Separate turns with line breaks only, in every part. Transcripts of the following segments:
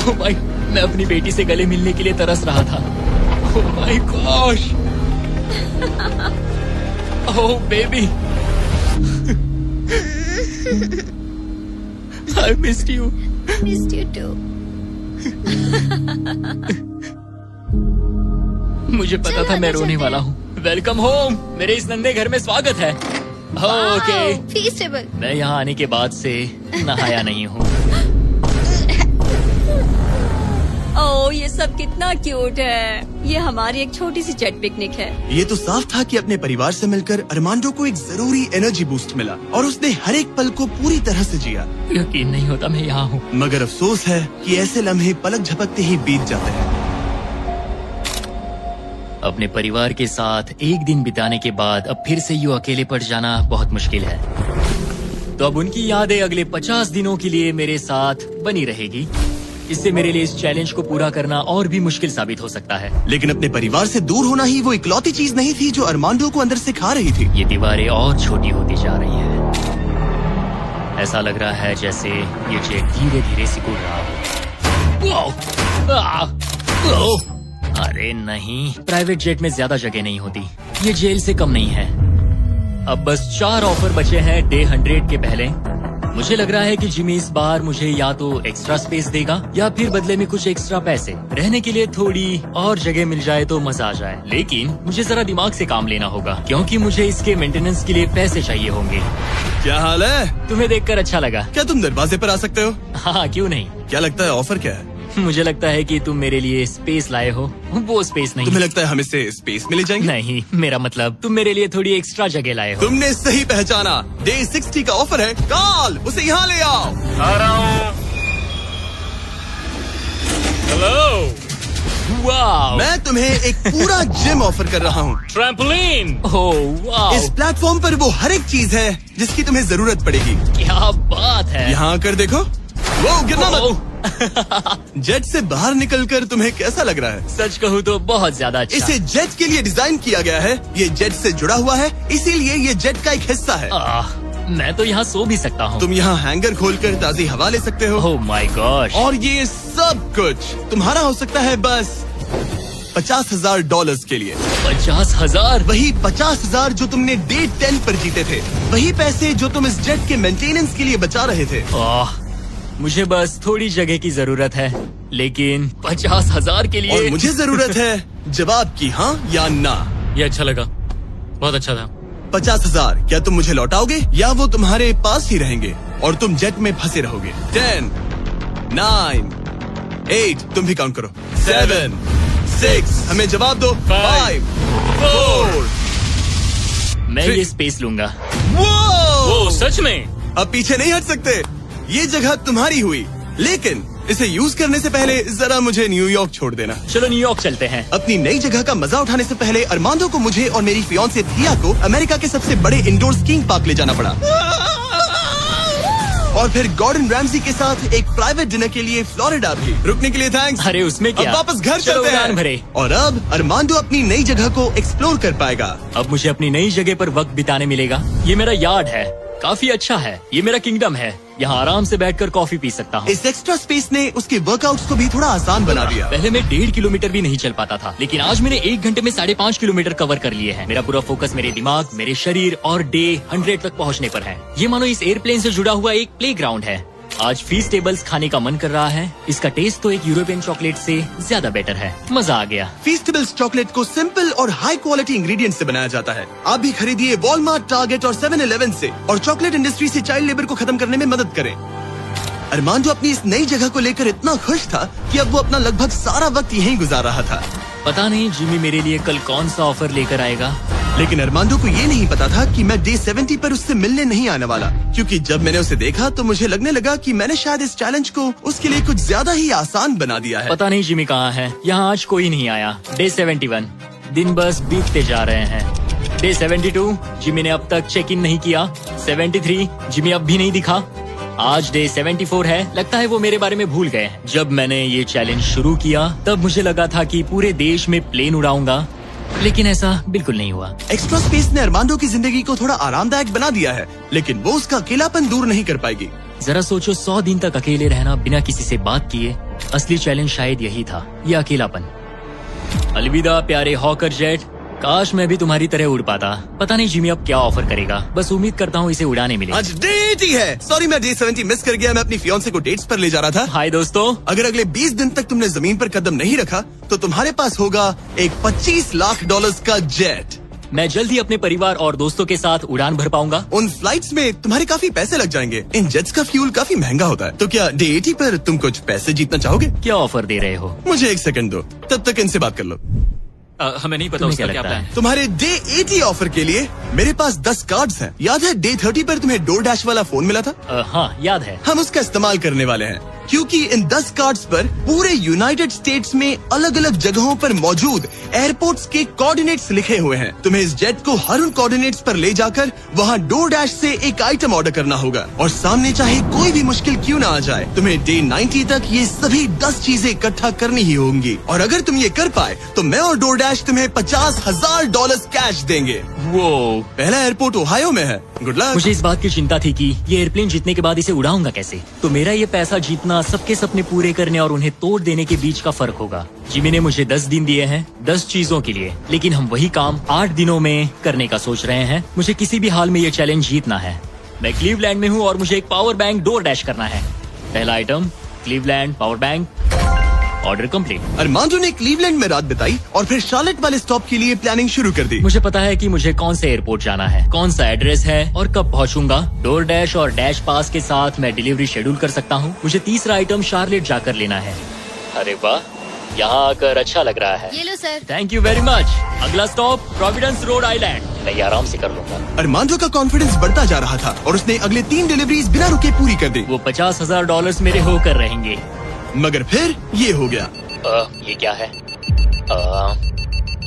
Oh my, मैं अपनी बेटी से गले मिलने के लिए तरस रहा था। Oh my gosh, oh baby, I missed you.
Missed you too.
मुझे पता था मैं रोने वाला हूँ। वेलकम होम, मेरे इस नन्हे घर में स्वागत है। ओके,
फीस्टेबल।
मैं यहाँ आने के बाद से नहाया नहीं हूँ।
ओह, ये सब कितना क्यूट है। ये हमारी एक छोटी सी जेट पिकनिक है।
ये तो साफ था कि अपने परिवार से मिलकर अरमांडो को एक जरूरी एनर्जी बूस्ट मिला और उसने हर एक पल को पूरी तरह से जिया।
यकीन नहीं होता मैं यहाँ हूँ।
मगर अफसोस है कि ऐसे लम्हे पलक झपकते ही बीत जाते हैं।
अपने परिवार के साथ एक दिन बिताने के बाद अब फिर से यूं अकेले पड़ जाना बहुत मुश्किल है। तो अब उनकी यादें अगले 50 दिनों के लिए मेरे साथ बनी रहेगी। इससे मेरे लिए इस चैलेंज को पूरा करना और भी मुश्किल साबित हो सकता है।
लेकिन अपने परिवार से दूर होना ही वो इकलौती चीज नहीं थी जो अरमांडो को अंदर से खा रही थी।
ये दीवारें और छोटी होती जा रही है। ऐसा लग रहा है जैसे ये जेट धीरे धीरे सिकुड़ रहा हो। अरे नहीं, प्राइवेट जेट में ज्यादा जगह नहीं होती। ये जेल से कम नहीं है। अब बस 4 ऑफर बचे हैं डे 100 के पहले। मुझे लग रहा है कि जिमी इस बार मुझे या तो एक्स्ट्रा स्पेस देगा या फिर बदले में कुछ एक्स्ट्रा पैसे। रहने के लिए थोड़ी और जगह मिल जाए तो मजा आ जाए। लेकिन मुझे जरा दिमाग से काम लेना होगा क्योंकि मुझे इसके मेंटेनेंस के लिए पैसे चाहिए होंगे।
क्या हाल है?
तुम्हें देखकर अच्छा लगा।
क्या तुम दरवाजे पर आ सकते हो?
हाँ, क्यों नहीं।
क्या लगता है ऑफर क्या है?
मुझे लगता है कि तुम मेरे लिए स्पेस लाए हो। वो स्पेस नहीं।
तुम्हें लगता है हमें से स्पेस मिले जाएंगे?
नहीं, मेरा मतलब तुम मेरे लिए थोड़ी एक्स्ट्रा जगह लाए हो।
तुमने सही पहचाना। डे 60 का ऑफर है। कॉल उसे यहाँ ले आओ।
आ रहा हूँ।
हेलो। वाओ।
मैं तुम्हें एक पूरा जिम ऑफर कर रहा हूँ।
ट्रैम्पोलिन।
Oh wow.
इस प्लेटफॉर्म पर वो हर एक चीज है जिसकी तुम्हें जरूरत पड़ेगी।
क्या बात है।
यहाँ आकर देखो। वो गिरना मत। जेट से बाहर निकलकर तुम्हें कैसा लग रहा है?
सच कहूँ तो बहुत ज्यादा अच्छा।
इसे जेट के लिए डिजाइन किया गया है। ये जेट से जुड़ा हुआ है, इसीलिए ये जेट का एक हिस्सा है।
मैं तो यहाँ सो भी सकता हूँ।
तुम यहाँ हैंगर खोलकर ताज़ी हवा ले सकते हो।
Oh my gosh.
और ये सब कुछ तुम्हारा हो सकता है बस $50,000 के लिए।
50,000?
वही 50,000 जो तुमने डे 10 पर जीते थे। वही पैसे जो तुम इस जेट के मेंटेनेंस के लिए बचा रहे थे।
मुझे बस थोड़ी जगह की जरूरत है, लेकिन 50,000 के लिए।
और मुझे जरूरत है जवाब की, हाँ या ना।
ये अच्छा लगा, बहुत अच्छा था।
50,000 क्या तुम मुझे लौटाओगे या वो तुम्हारे पास ही रहेंगे और तुम जेट में फंसे रहोगे? 10, 9, 8, तुम भी काउंट करो। 7, 6, हमें जवाब दो। 5, 4।
मैं ये स्पेस लूंगा।
वो सच में?
अब पीछे नहीं हट सकते। ये जगह तुम्हारी हुई, लेकिन इसे यूज करने से पहले जरा मुझे न्यूयॉर्क छोड़ देना।
चलो न्यूयॉर्क चलते हैं।
अपनी नई जगह का मजा उठाने से पहले अरमांडो को मुझे और मेरी फियांसे थिया को अमेरिका के सबसे बड़े इंडोर स्कीइंग पार्क ले जाना पड़ा। और फिर गॉर्डन रैमजी के साथ एक प्राइवेट डिनर के लिए फ्लोरिडा भी। रुकने के लिए थैंक्स।
अरे उसमें क्या,
अब वापस घर
चलो
चलते
उड़ान
हैं।
भरे।
और अब अरमांडो अपनी नई जगह को एक्सप्लोर कर पाएगा।
अब मुझे अपनी नई जगह पर वक्त बिताने मिलेगा। ये मेरा यार्ड है, काफी अच्छा है। ये मेरा किंगडम है, यहाँ आराम से बैठकर कॉफी पी सकता हूँ।
इस एक्स्ट्रा स्पेस ने उसके वर्कआउट्स को भी थोड़ा आसान बना दिया।
पहले मैं 1.5 किलोमीटर भी नहीं चल पाता था, लेकिन आज मैंने 1 घंटे में 5.5 किलोमीटर कवर कर लिए हैं। मेरा पूरा फोकस मेरे दिमाग, मेरे शरीर और डे 100 तक पहुँचने पर है। ये मानो इस एयरप्लेन से जुड़ा हुआ एक प्लेग्राउंड है। आज फीस्टेबल्स खाने का मन कर रहा है। इसका टेस्ट तो एक यूरोपियन चॉकलेट से ज्यादा बेटर है। मजा आ गया।
फीस्टेबल्स चॉकलेट को सिंपल और हाई क्वालिटी इंग्रेडिएंट से बनाया जाता है। आप भी खरीदिए वॉलमार्ट, टारगेट और 7-Eleven से और चॉकलेट इंडस्ट्री से चाइल्ड लेबर को खत्म करने में मदद करें। अरमांडो अपनी इस नई जगह को लेकर इतना खुश था कि अब वो अपना लगभग सारा वक्त यहीं गुजार रहा था।
पता नहीं जिमी मेरे लिए कल कौन सा ऑफर लेकर आएगा।
लेकिन अरमांडो को ये नहीं पता था कि मैं डे 70 पर उससे मिलने नहीं आने वाला, क्योंकि जब मैंने उसे देखा तो मुझे लगने लगा कि मैंने शायद इस चैलेंज को उसके लिए कुछ ज्यादा ही आसान बना दिया है।
पता नहीं जिमी कहाँ है। यहाँ आज कोई नहीं आया। डे 71, दिन बस बीतते जा रहे हैं। डे 72, जिमी ने अब तक चेक इन नहीं किया। 73, जिमी अब भी नहीं दिखा। आज डे 74 है। लगता है वो मेरे बारे में भूल गए। जब मैंने ये चैलेंज शुरू किया तब मुझे लगा था कि पूरे देश में प्लेन उड़ाऊंगा, लेकिन ऐसा बिल्कुल नहीं हुआ।
एक्स्ट्रा स्पेस ने अरमांडो की जिंदगी को थोड़ा आरामदायक बना दिया है, लेकिन वो उसका अकेलापन दूर नहीं कर पाएगी।
जरा सोचो, 100 दिन तक अकेले रहना, बिना किसी से बात किए, असली चैलेंज शायद यही था, ये अकेलापन। अलविदा प्यारे हॉकर जेट, काश मैं भी तुम्हारी तरह उड़ पाता। पता नहीं जिमी अब क्या ऑफर करेगा, बस उम्मीद करता हूँ इसे उड़ाने मिले।
आज डे 80 है। सॉरी मैं डे 70 मिस कर गया। मैं अपनी फियांसे को डेट्स पर ले जा रहा था।
हाय दोस्तों।
अगर अगले 20 दिन तक तुमने जमीन पर कदम नहीं रखा तो तुम्हारे पास होगा एक $25 लाख का जेट।
मैं जल्द ही अपने परिवार और दोस्तों के साथ उड़ान भर पाऊंगा।
उन फ्लाइट्स में तुम्हारे काफी पैसे लग जाएंगे। इन जेट्स का फ्यूल काफी महंगा होता है। तो क्या डे 80 पर तुम कुछ पैसे जीतना चाहोगे?
क्या ऑफर दे रहे हो?
मुझे 1 सेकंड दो, तब तक इनसे बात कर लो।
हमें नहीं पता
तुम्हें
उसका
क्या
क्या
लगता
प्लान
है?
है।
तुम्हारे डे 80 ऑफर के लिए मेरे पास 10 कार्ड्स हैं। याद है डे 30 पर तुम्हें DoorDash वाला फोन मिला था?
हाँ याद है।
हम उसका इस्तेमाल करने वाले हैं क्योंकि इन 10 कार्ड्स पर पूरे यूनाइटेड स्टेट्स में अलग अलग जगहों पर मौजूद एयरपोर्ट्स के कोऑर्डिनेट्स लिखे हुए हैं। तुम्हें इस जेट को हर उन कोऑर्डिनेट्स पर ले जाकर वहाँ DoorDash से एक आइटम ऑर्डर करना होगा और सामने चाहे कोई भी मुश्किल क्यों ना आ जाए, तुम्हें डे 90 तक ये सभी 10 चीजें इकट्ठा करनी ही होंगी। और अगर तुम ये कर पाए तो मैं और DoorDash तुम्हें $50,000 कैश देंगे।
वो
पहला एयरपोर्ट ओहायो में है। Good luck.
मुझे इस बात की चिंता थी कि ये एयरप्लेन जीतने के बाद इसे उड़ाऊंगा कैसे। तो मेरा ये पैसा जीतना सबके सपने पूरे करने और उन्हें तोड़ देने के बीच का फर्क होगा। जिमी ने मुझे 10 दिन दिए हैं 10 चीजों के लिए, लेकिन हम वही काम 8 दिनों में करने का सोच रहे हैं। मुझे किसी भी हाल में ये चैलेंज जीतना है। मैं क्लीवलैंड में हूँ और मुझे एक पावर बैंक DoorDash करना है। पहला item Cleveland power bank. Order complete.
Armando ने क्लीवलैंड में रात बिताई और फिर शार्लेट वाले स्टॉप के लिए प्लानिंग शुरू कर दी।
मुझे पता है कि मुझे कौन से एयरपोर्ट जाना है, कौन सा एड्रेस है और कब पहुंचूंगा। DoorDash और डैश पास के साथ मैं डिलीवरी शेड्यूल कर सकता हूं। मुझे तीसरा आइटम शार्लेट जाकर लेना है। अरे वाह, यहाँ आकर अच्छा लग रहा है।
ये लो sir.
Thank you very much. अगला स्टॉप प्रोविडेंस रोड आइलैंड। मैं ये आराम से कर लूंगा।
अरमांडो का कॉन्फिडेंस बढ़ता जा रहा था और उसने अगले 3 डिलीवरीज बिना रुके पूरी कर दी।
वो $50,000 मेरे होकर रहेंगे।
मगर फिर ये हो गया।
ये क्या है?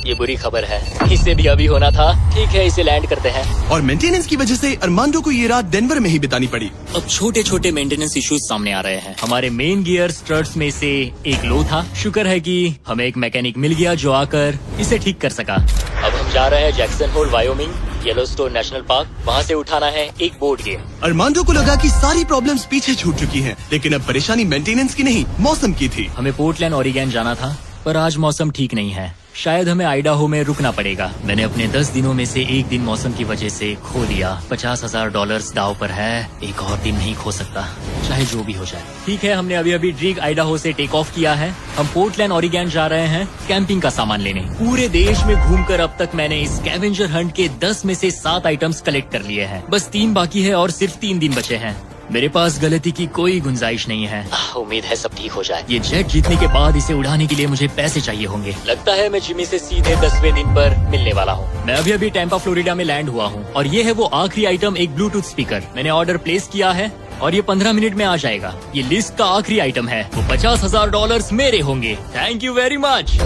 ये बुरी खबर है। इससे भी अभी होना था। ठीक है, इसे लैंड करते हैं।
और मेंटेनेंस की वजह से अरमांडो को ये रात डेनवर में ही बितानी पड़ी।
अब छोटे छोटे मेंटेनेंस इश्यूज सामने आ रहे हैं। हमारे मेन गियर स्टर्ट्स में से एक लो था। शुक्र है कि हमें एक मैकेनिक मिल गया जो आकर इसे ठीक कर सका। अब हम जा रहे हैं Jackson Hole Wyoming, Yellowstone national park. वहाँ से उठाना है एक बोर्ड गेम।
अरमांडो को लगा कि सारी प्रॉब्लम्स पीछे छूट चुकी हैं, लेकिन अब परेशानी मेंटेनेंस की नहीं मौसम की थी।
हमें पोर्टलैंड ओरिगन जाना था, पर आज मौसम ठीक नहीं है। शायद हमें आइडाहो में रुकना पड़ेगा। मैंने अपने 10 दिनों में से एक दिन मौसम की वजह से खो दिया। $50,000 दाव पर है। एक और दिन नहीं खो सकता, चाहे जो भी हो जाए। ठीक है, हमने अभी अभी ड्रीग आइडाहो से टेक ऑफ किया है। हम पोर्टलैंड ओरिगन जा रहे हैं कैंपिंग का सामान लेने। पूरे देश में घूमकर अब तक मैंने इस स्कैवेंजर हंट के 10 में से 7 आइटम्स कलेक्ट कर लिए हैं। बस 3 बाकी है और सिर्फ 3 दिन बचे हैं। मेरे पास गलती की कोई गुंजाइश नहीं है। उम्मीद है सब ठीक हो जाए। ये जेट जीतने के बाद इसे उड़ाने के लिए मुझे पैसे चाहिए होंगे। लगता है मैं जिमी से सीधे 10वें दिन पर मिलने वाला हूँ। मैं अभी अभी टैंपा फ्लोरिडा में लैंड हुआ हूँ और ये है वो आखिरी आइटम, एक ब्लूटूथ स्पीकर। मैंने ऑर्डर प्लेस किया है और ये 15 मिनट में आ जाएगा। ये लिस्ट का आखिरी आइटम है। वो $50,000 मेरे होंगे। Thank you very much.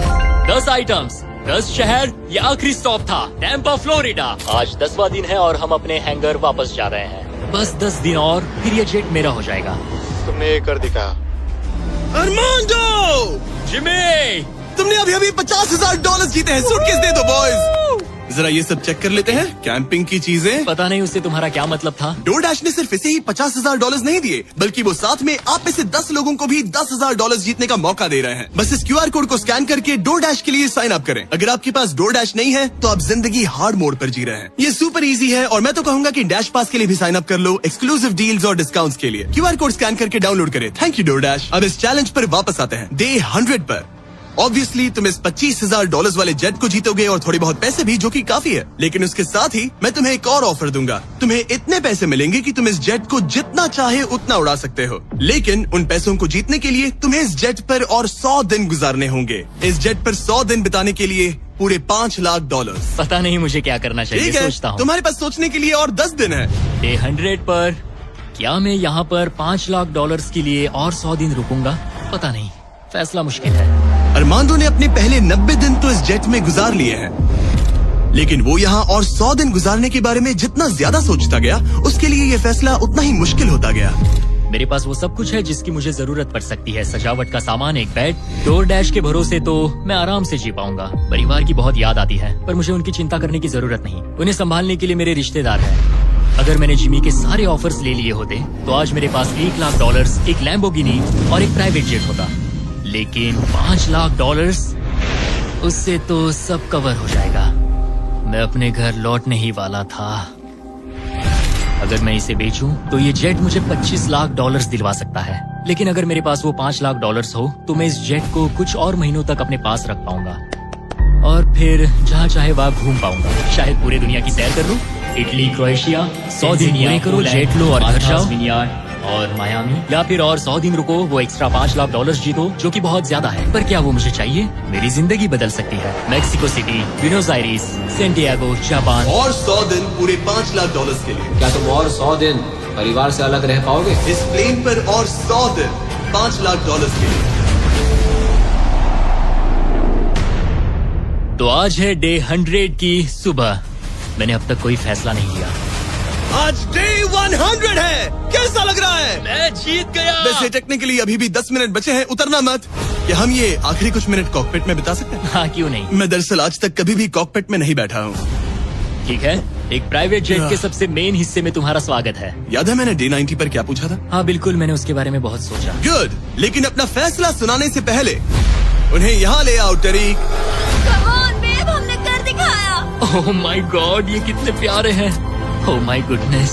10 items, 10 शहर, ये आखिरी स्टॉप था टैंपा फ्लोरिडा। आज 10वां दिन है और हम अपने हैंगर वापस जा रहे हैं। बस 10 दिन और फिर ये जेट मेरा हो जाएगा।
तुमने ये कर दिखा।
अरमांडो!
जिमी!
तुमने अभी अभी $50,000 जीते हैं। सूटकेस दे दो बॉयज। जरा ये सब चेक कर लेते हैं, कैंपिंग की चीजें।
पता नहीं उससे तुम्हारा क्या मतलब था।
DoorDash ने सिर्फ इसे ही $50,000 नहीं दिए, बल्कि वो साथ में आप में से 10 लोगों को भी $10,000 जीतने का मौका दे रहे हैं। बस इस QR कोड को स्कैन करके DoorDash के लिए साइन अप करें। अगर आपके पास DoorDash नहीं है तो आप जिंदगी हार्ड मोड पर जी रहे हैं। ये सुपर इजी है और मैं तो कहूंगा कि डैश पास के लिए भी साइन अप कर लो, एक्सक्लूसिव डील्स और डिस्काउंट्स के लिए। QR कोड स्कैन करके डाउनलोड करें। Thank you DoorDash। अब इस चैलेंज पर वापस आते हैं, डे 100 पर। ऑब्वियसली तुम इस $25,000 वाले जेट को जीतोगे और थोड़े बहुत पैसे भी, जो कि काफी है। लेकिन उसके साथ ही मैं तुम्हें एक और ऑफर दूंगा। तुम्हें इतने पैसे मिलेंगे कि तुम इस जेट को जितना चाहे उतना उड़ा सकते हो। लेकिन उन पैसों को जीतने के लिए तुम्हें इस जेट पर और 100 दिन गुजारने होंगे। इस जेट पर 100 दिन बिताने के लिए पूरे $5 लाख।
पता नहीं मुझे क्या करना चाहिए।
ठीक है,
सोचता हूँ।
तुम्हारे पास सोचने के लिए और 10 दिन है।
डे 100 पर क्या मैं यहाँ पर $5 लाख के लिए और 100 दिन रुकूंगा? पता नहीं, फैसला मुश्किल है।
अरमांडो ने अपने पहले 90 दिन तो इस जेट में गुजार लिए हैं, लेकिन वो यहाँ और 100 दिन गुजारने के बारे में जितना ज्यादा सोचता गया, उसके लिए ये फैसला उतना ही मुश्किल होता गया।
मेरे पास वो सब कुछ है जिसकी मुझे जरूरत पड़ सकती है। सजावट का सामान, एक बेड। DoorDash के भरोसे तो मैं आराम से जी पाऊंगा। परिवार की बहुत याद आती है, पर मुझे उनकी चिंता करने की जरूरत नहीं। उन्हें संभालने के लिए मेरे रिश्तेदार हैं। अगर मैंने जिमी के सारे ऑफर्स ले लिए होते तो आज मेरे पास $1 लाख, एक लैम्बोर्गिनी और एक प्राइवेट जेट होता। लेकिन $5 लाख, उससे तो सब कवर हो जाएगा। मैं अपने घर लौटने ही वाला था। अगर मैं इसे बेचूं तो ये जेट मुझे $25 लाख दिलवा सकता है, लेकिन अगर मेरे पास वो $5 लाख हो तो मैं इस जेट को कुछ और महीनों तक अपने पास रख पाऊंगा और फिर जहाँ चाहे वहाँ घूम पाऊंगा। शायद पूरी दुनिया की सैर कर लूं। इटली, क्रोएशिया, 100 दिन पूरे करो, जेट लो और घर जाओ, और मायामी, या फिर और 100 दिन रुको, वो एक्स्ट्रा $5 लाख जीतो, जो कि बहुत ज्यादा है, पर क्या वो मुझे चाहिए? मेरी जिंदगी बदल सकती है। Mexico city, Buenos iris, Santiago, Japan,
और 100 दिन पूरे $5 लाख के लिए।
क्या तुम और 100 दिन परिवार से अलग रह पाओगे?
इस प्लेन पर और 100 दिन $5 लाख के लिए।
तो आज है डे 100 की सुबह। मैंने अब तक कोई फैसला नहीं लिया।
आज डे 100 है। कैसा लग रहा है?
मैं जीत गया।
वैसे टेक्निकली अभी भी 10 मिनट बचे हैं, उतरना मत। क्या हम ये आखिरी कुछ मिनट कॉकपिट में बिता सकते हैं?
हाँ, क्यों नहीं।
मैं दरअसल आज तक कभी भी कॉकपिट में नहीं बैठा हूँ।
ठीक है, एक प्राइवेट जेट के सबसे मेन हिस्से में तुम्हारा स्वागत है।
याद है मैंने डे 90 पर क्या पूछा था?
हाँ बिल्कुल, मैंने उसके बारे में बहुत सोचा।
गुड, लेकिन अपना फैसला सुनाने से पहले उन्हें यहाँ ले आओ टरीक।
Come on, babe, हमने कर दिखाया।
ओह माय गॉड, ये कितने प्यारे हैं। Oh my goodness.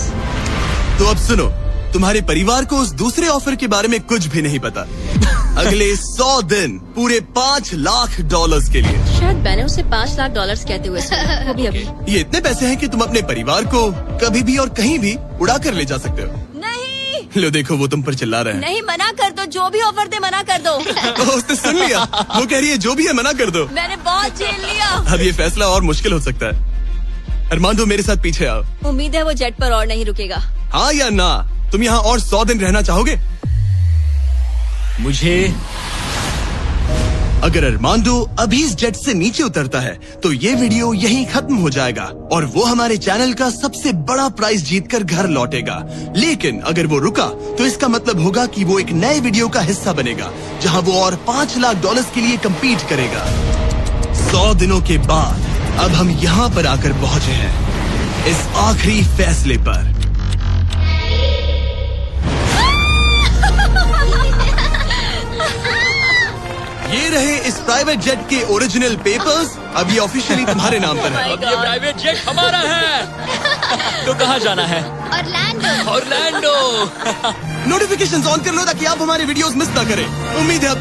तो अब सुनो, तुम्हारे परिवार को उस दूसरे ऑफर के बारे में कुछ भी नहीं पता। अगले 100 दिन पूरे $5 लाख के लिए।
शायद मैंने उसे $5 लाख कहते हुए सुना, वो भी अभी।
ये इतने पैसे हैं कि तुम अपने परिवार को कभी भी और कहीं भी उड़ा कर ले जा सकते हो।
नहीं
लो देखो, वो तुम पर चिल्ला रहे हैं।
नहीं, मना कर दो, जो भी ऑफर दे मना कर दो।
उसने सुन लिया, वो कह रही है जो भी है मना कर दो।
मैंने बहुत झेल लिया।
अब ये फैसला और मुश्किल हो सकता है। अरमांडो, मेरे साथ पीछे आओ।
उम्मीद है वो जेट पर और नहीं रुकेगा।
हाँ या ना? तुम यहाँ और 100 दिन रहना चाहोगे?
मुझे
अगर अरमांडो अभी इस जेट से नीचे उतरता है तो ये वीडियो यहीं खत्म हो जाएगा और वो हमारे चैनल का सबसे बड़ा प्राइज जीतकर घर लौटेगा। लेकिन अगर वो रुका तो इसका मतलब होगा कि वो एक नए वीडियो का हिस्सा बनेगा जहां वो और $5 लाख के लिए कम्पीट करेगा। 100 दिनों के बाद अब हम यहाँ पर आकर पहुँचे हैं, इस आखिरी फैसले पर। ये रहे इस प्राइवेट जेट के ओरिजिनल पेपर्स। अब ये ऑफिशियली तुम्हारे नाम पर है।
अब ये प्राइवेट जेट हमारा है। तो कहाँ जाना है?
Orlando.
ऑरलैंडो।
नोटिफिकेशंस ऑन कर लो ताकि आप हमारे वीडियोस मिस ना करें। उम्मीद है